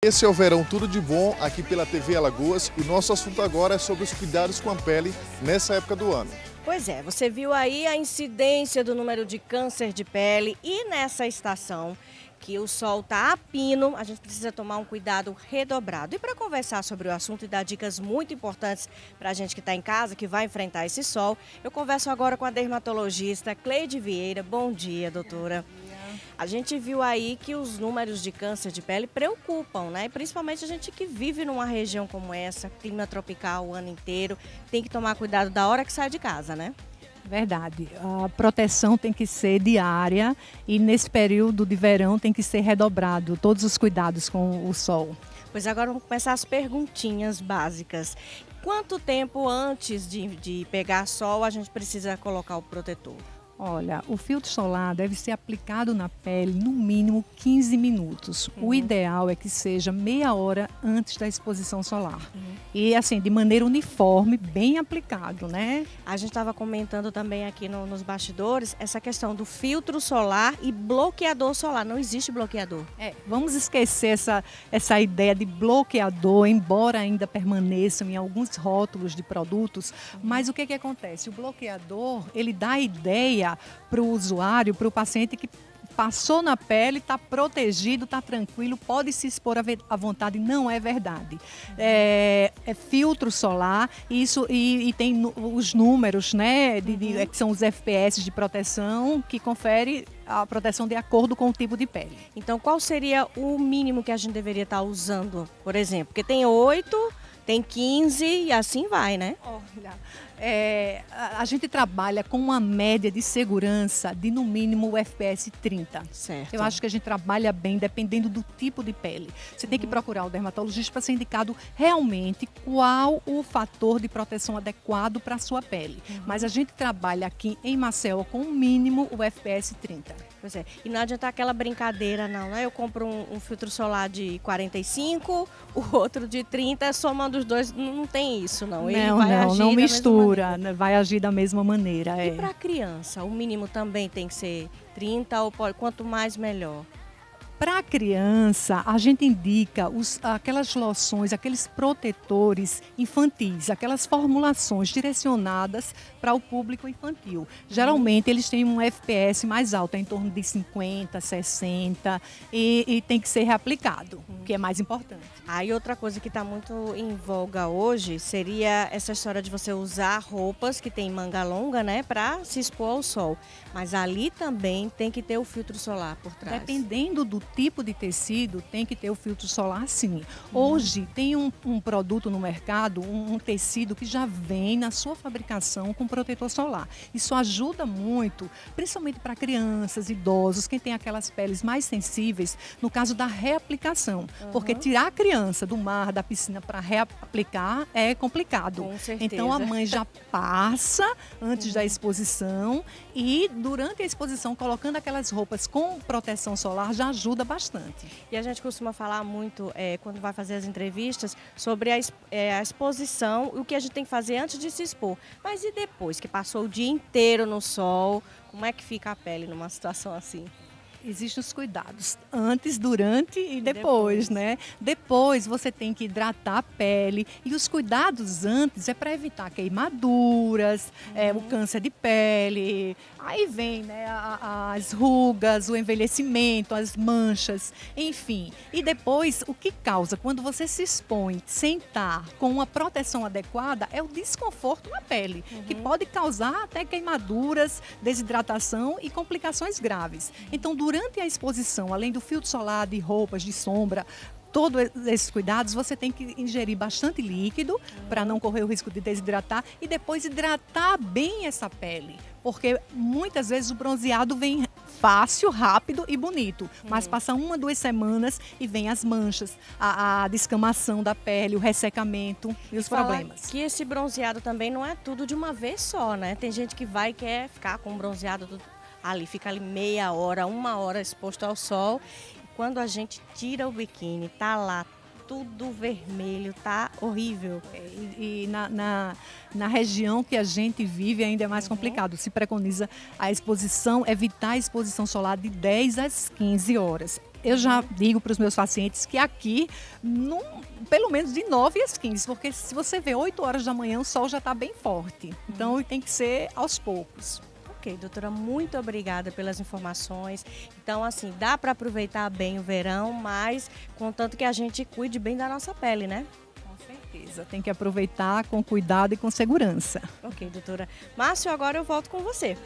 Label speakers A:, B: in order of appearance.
A: Esse é o Verão Tudo de Bom, aqui pela TV Alagoas, e o nosso assunto agora é sobre os cuidados com a pele nessa época do ano.
B: Pois é, você viu aí a incidência do número de câncer de pele e nessa estação que o sol está a pino, a gente precisa tomar um cuidado redobrado. E para conversar sobre o assunto e dar dicas muito importantes para a gente que está em casa, que vai enfrentar esse sol, eu converso agora com a dermatologista Cleide Vieira. Bom dia, doutora. A gente viu aí que os números de câncer de pele preocupam, né? Principalmente a gente que vive numa região como essa, clima tropical o ano inteiro, tem que tomar cuidado da hora que sai de casa, né?
C: Verdade. A proteção tem que ser diária e nesse período de verão tem que ser redobrado, todos os cuidados com o sol.
B: Pois agora vamos começar as perguntinhas básicas. Quanto tempo antes de pegar sol a gente precisa colocar o protetor?
C: Olha, o filtro solar deve ser aplicado na pele no mínimo 15 minutos. O ideal é que seja meia hora antes da exposição solar. E assim, de maneira uniforme, bem aplicado, né?
B: A gente estava comentando também aqui nos bastidores essa questão do filtro solar e bloqueador solar. Não existe bloqueador.
C: Vamos esquecer essa ideia de bloqueador, embora ainda permaneçam em alguns rótulos de produtos. Mas o que acontece? O bloqueador, ele dá a ideia para o usuário, para o paciente que passou na pele, está protegido, está tranquilo, pode se expor à vontade. Não é verdade. É filtro solar, e tem os números, né, que são os FPS de proteção, que confere a proteção de acordo com o tipo de pele.
B: Então, qual seria o mínimo que a gente deveria estar usando, por exemplo? Porque tem 8, tem 15 e assim vai, né?
C: Olha, a gente trabalha com uma média de segurança de no mínimo o FPS 30.
B: Certo.
C: Eu acho que a gente trabalha bem dependendo do tipo de pele. Você tem que procurar o dermatologista para ser indicado realmente qual o fator de proteção adequado para a sua pele. Mas a gente trabalha aqui em Maceió com o mínimo o FPS 30.
B: Pois é. E não adianta aquela brincadeira não, né? Eu compro um filtro solar de 45, o outro de 30, somando os dois, não tem isso não. Ele vai agir
C: não
B: da
C: mistura,
B: mesma
C: vai agir da mesma maneira.
B: E para criança, o mínimo também tem que ser 30 ou quanto mais melhor?
C: Para a criança, a gente indica aquelas loções, aqueles protetores infantis, aquelas formulações direcionadas para o público infantil. Geralmente, eles têm um FPS mais alto, em torno de 50, 60, e tem que ser reaplicado, que é mais importante.
B: Aí outra coisa que está muito em voga hoje seria essa história de você usar roupas que tem manga longa, né, para se expor ao sol. Mas ali também tem que ter o filtro solar por trás.
C: Dependendo do tipo de tecido, tem que ter o filtro solar, sim. Hoje tem um produto no mercado, um tecido que já vem na sua fabricação com protetor solar. Isso ajuda muito, principalmente para crianças, idosos, quem tem aquelas peles mais sensíveis, no caso da reaplicação. Porque tirar a criança do mar, da piscina para reaplicar é complicado.
B: Com certeza.
C: Então a mãe já passa antes da exposição e durante a exposição, colocando aquelas roupas com proteção solar, já ajuda bastante.
B: E a gente costuma falar muito, quando vai fazer as entrevistas, sobre a exposição, o que a gente tem que fazer antes de se expor. Mas e depois, que passou o dia inteiro no sol, como é que fica a pele numa situação assim?
C: Existem os cuidados antes, durante e depois, né? Depois você tem que hidratar a pele e os cuidados antes é para evitar queimaduras, o câncer de pele, aí vem, né, as rugas, o envelhecimento, as manchas, enfim. E depois o que causa quando você se expõe sem estar com uma proteção adequada é o desconforto na pele, que pode causar até queimaduras, desidratação e complicações graves. Então, durante a exposição, além do filtro solar, de roupas, de sombra, todos esses cuidados, você tem que ingerir bastante líquido para não correr o risco de desidratar e depois hidratar bem essa pele. Porque muitas vezes o bronzeado vem fácil, rápido e bonito, mas passa 1, 2 semanas e vem as manchas, a descamação da pele, o ressecamento e os problemas.
B: Que esse bronzeado também não é tudo de uma vez só, né? Tem gente que vai e quer ficar com o bronzeado ali, fica ali meia hora, 1 hora exposto ao sol. Quando a gente tira o biquíni, tá lá tudo vermelho, tá horrível.
C: E na região que a gente vive ainda é mais complicado. Se preconiza a exposição, evitar a exposição solar de 10 às 15 horas. Eu já digo para os meus pacientes que aqui, pelo menos de 9 às 15, porque se você vê 8 horas da manhã, o sol já está bem forte. Então, tem que ser aos poucos.
B: Ok, doutora, muito obrigada pelas informações. Então, assim, dá para aproveitar bem o verão, mas contanto que a gente cuide bem da nossa pele, né?
C: Com certeza. Tem que aproveitar com cuidado e com segurança.
B: Ok, doutora. Márcio, agora eu volto com você.